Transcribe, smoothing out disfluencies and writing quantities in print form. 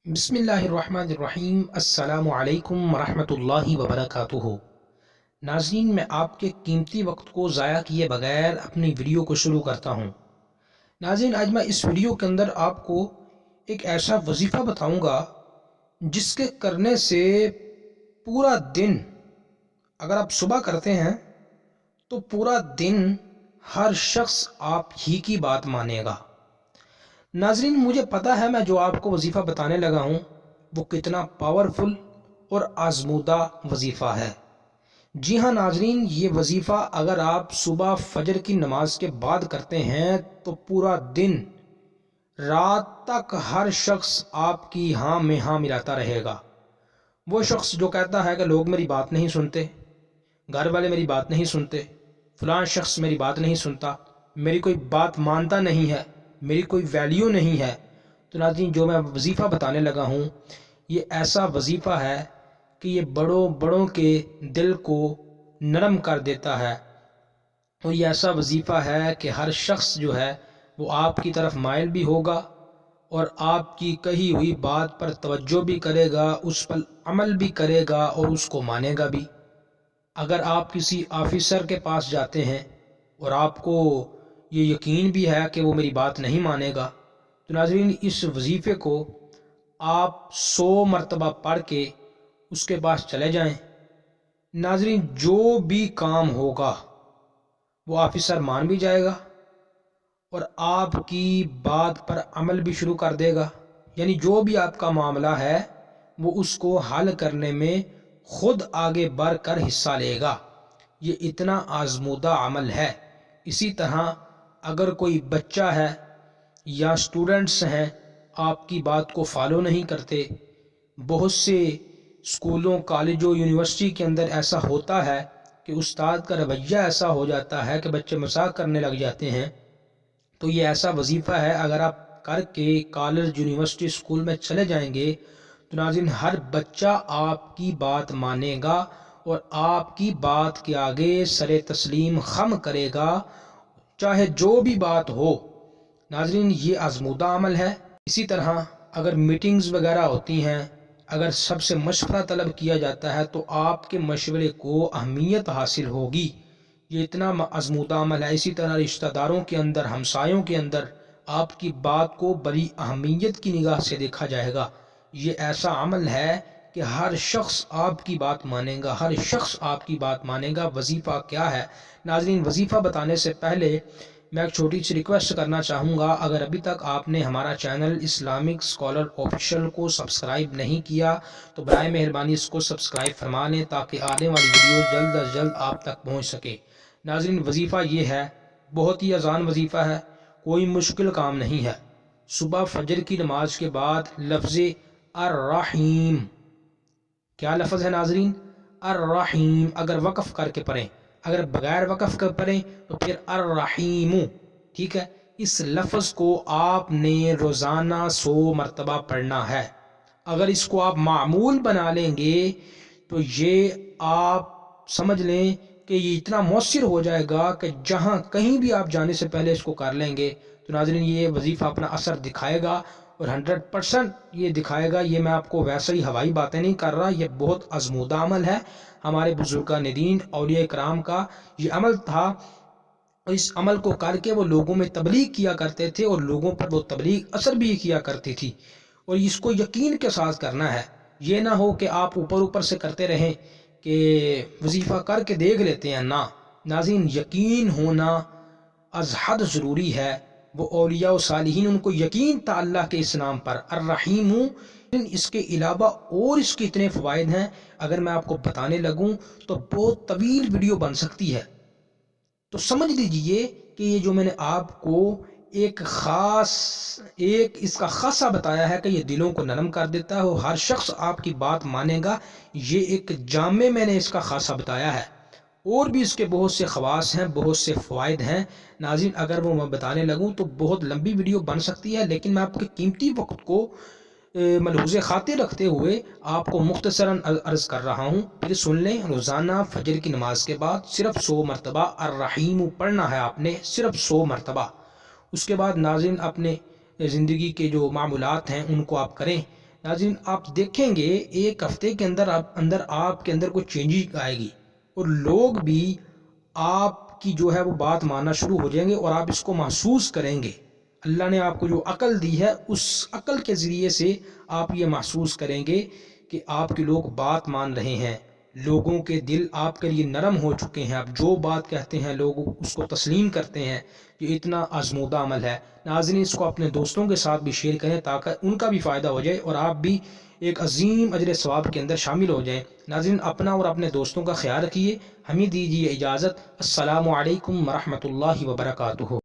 बिस्मिल्लाहिर्रहमानिर्रहीम। अस्सलामु अलैकुम वरहमतुल्लाहि वबरकातुहू। नाज़रीन, मैं आपके कीमती वक्त को ज़ाया किए बगैर अपनी वीडियो को शुरू करता हूँ। नाज़रीन, आज मैं इस वीडियो के अंदर आपको एक ऐसा वजीफ़ा बताऊँगा जिसके करने से पूरा दिन, अगर आप सुबह करते हैं तो पूरा दिन हर शख्स आप ही की बात मानेगा। नाजरीन, मुझे पता है मैं जो आपको वजीफ़ा बताने लगा हूँ वो कितना पावरफुल और आजमूदा वजीफ़ा है। जी हाँ नाजरीन, ये वजीफ़ा अगर आप सुबह फजर की नमाज के बाद करते हैं तो पूरा दिन रात तक हर शख्स आपकी हाँ में हाँ मिलाता रहेगा। वो शख्स जो कहता है कि लोग मेरी बात नहीं सुनते, घर वाले मेरी बात नहीं सुनते, फलां शख्स मेरी बात नहीं सुनता, मेरी कोई बात मानता नहीं है, मेरी कोई वैल्यू नहीं है, तो नाज़रीन जो मैं वजीफ़ा बताने लगा हूँ ये ऐसा वजीफ़ा है कि ये बड़ों बड़ों के दिल को नरम कर देता है। और ये ऐसा वजीफ़ा है कि हर शख्स जो है वो आपकी तरफ माइल भी होगा और आपकी कही हुई बात पर तवज्जो भी करेगा, उस पर अमल भी करेगा और उसको मानेगा भी। अगर आप किसी ऑफिसर के पास जाते हैं और आपको ये यकीन भी है कि वो मेरी बात नहीं मानेगा, तो नाज़रीन इस वजीफ़े को आप 100 मरतबा पढ़ के उसके पास चले जाएं। नाज़रीन जो भी काम होगा वो ऑफिसर मान भी जाएगा और आपकी बात पर अमल भी शुरू कर देगा। यानी जो भी आपका मामला है वो उसको हल करने में खुद आगे बढ़ कर हिस्सा लेगा। ये इतना आजमूदा अमल है। इसी तरह अगर कोई बच्चा है या स्टूडेंट्स हैं आपकी बात को फॉलो नहीं करते, बहुत से स्कूलों कॉलेजों यूनिवर्सिटी के अंदर ऐसा होता है कि उस्ताद का रवैया ऐसा हो जाता है कि बच्चे मजाक करने लग जाते हैं। तो ये ऐसा वजीफ़ा है, अगर आप करके कॉलेज यूनिवर्सिटी स्कूल में चले जाएंगे तो नाज़रीन हर बच्चा आपकी बात मानेगा और आपकी बात के आगे सरे तस्लीम खम करेगा, चाहे जो भी बात हो। नाज़रीन ये आजमूदा अमल है। इसी तरह अगर मीटिंग्स वगैरह होती हैं, अगर सबसे मशवरा तलब किया जाता है तो आपके मशवरे को अहमियत हासिल होगी। ये इतना आजमूदा अमल है। इसी तरह रिश्तेदारों के अंदर, हमसायों के अंदर आपकी बात को बड़ी अहमियत की निगाह से देखा जाएगा। ये ऐसा अमल है कि हर शख्स आपकी बात मानेगा, हर शख्स आपकी बात मानेगा। वजीफ़ा क्या है नाज़रीन, वजीफ़ा बताने से पहले मैं एक छोटी सी रिक्वेस्ट करना चाहूँगा। अगर अभी तक आपने हमारा चैनल इस्लामिक स्कॉलर ऑफिशियल को सब्सक्राइब नहीं किया तो बराए मेहरबानी इसको सब्सक्राइब फरमा लें ताकि आने वाली वीडियो जल्द अज जल्द आप तक पहुँच सके। नाज़रीन वजीफ़ा ये है, बहुत ही आसान वजीफ़ा है, कोई मुश्किल काम नहीं है। सुबह फजर की नमाज के बाद लफ्ज़ अर्रहीम, क्या लफ्ज़ है नाज़रीन? अर्रहीम। अगर वक़फ़ करके पढ़ें, अगर बगैर वक़फ़ कर पढ़ें तो फिर अर्रहीमु, ठीक है। इस लफ्ज़ को आपने रोज़ाना 100 मरतबा पढ़ना है। अगर इसको आप मामूल बना लेंगे तो ये आप समझ लें कि ये इतना मौसर हो जाएगा कि जहाँ कहीं भी आप जाने से पहले इसको कर लेंगे तो नाज़रीन ये वजीफ़ा अपना असर दिखाएगा और 100% ये दिखाएगा। ये मैं आपको वैसे ही हवाई बातें नहीं कर रहा, ये बहुत आजमूदा अमल है। हमारे बुजुर्गान दीन औलिया कराम का ये अमल था और इस अमल को करके वो लोगों में तबलीग किया करते थे और लोगों पर वो तबलीग असर भी किया करती थी। और इसको यकीन के साथ करना है, ये ना हो कि आप ऊपर ऊपर से करते रहें कि वजीफ़ा करके देख लेते हैं ना। नाज़रीन यकीन होना अज हद ज़रूरी है। वो औलिया और सालिहीन, उनको यकीन था अल्लाह के इस नाम पर अर्रहीम हूँ। इसके अलावा और इसके इतने फ़वाइद हैं, अगर मैं आपको बताने लगूँ तो बहुत तवील वीडियो बन सकती है। तो समझ लीजिए कि ये जो मैंने आपको एक इसका खासा बताया है कि ये दिलों को नरम कर देता है और हर शख्स आपकी बात मानेगा। ये एक जामे मैंने इसका खासा बताया है। और भी इसके बहुत से ख़वास हैं, बहुत से फ़वाइद हैं। नाज़रीन अगर वो मैं बताने लगूँ तो बहुत लंबी वीडियो बन सकती है, लेकिन मैं आपके कीमती वक्त को मलहूज़ खातिर रखते हुए आपको मुख्तसरन अर्ज़ कर रहा हूँ। फिर सुन लें, रोज़ाना फजर की नमाज के बाद सिर्फ 100 मरतबा अर्रहीम पढ़ना है आपने, सिर्फ 100 मरतबा। उसके बाद नाज़रीन अपने ज़िंदगी के जो मामूलात हैं उनको आप करें। नाज़रीन आप देखेंगे एक हफ्ते के अंदर आपके अंदर कोई चेंजिंग आएगी और लोग भी आपकी जो है वो बात मानना शुरू हो जाएंगे और आप इसको महसूस करेंगे। अल्लाह ने आपको जो अकल दी है उस अकल के ज़रिए से आप ये महसूस करेंगे कि आपके लोग बात मान रहे हैं, लोगों के दिल आपके लिए नरम हो चुके हैं, आप जो बात कहते हैं लोग उसको तस्लीम करते हैं। ये इतना आजमूदा अमल है। नाज़रीन इसको अपने दोस्तों के साथ भी शेयर करें ताकि उनका भी फ़ायदा हो जाए और आप भी एक अजीम अजर सवाब के अंदर शामिल हो जाएं। नाज़रीन अपना और अपने दोस्तों का ख्याल रखिए। हमें दीजिए इजाज़त। अस्सलामु अलैकुम वरहमतुल्लाहि वबरकातुहू।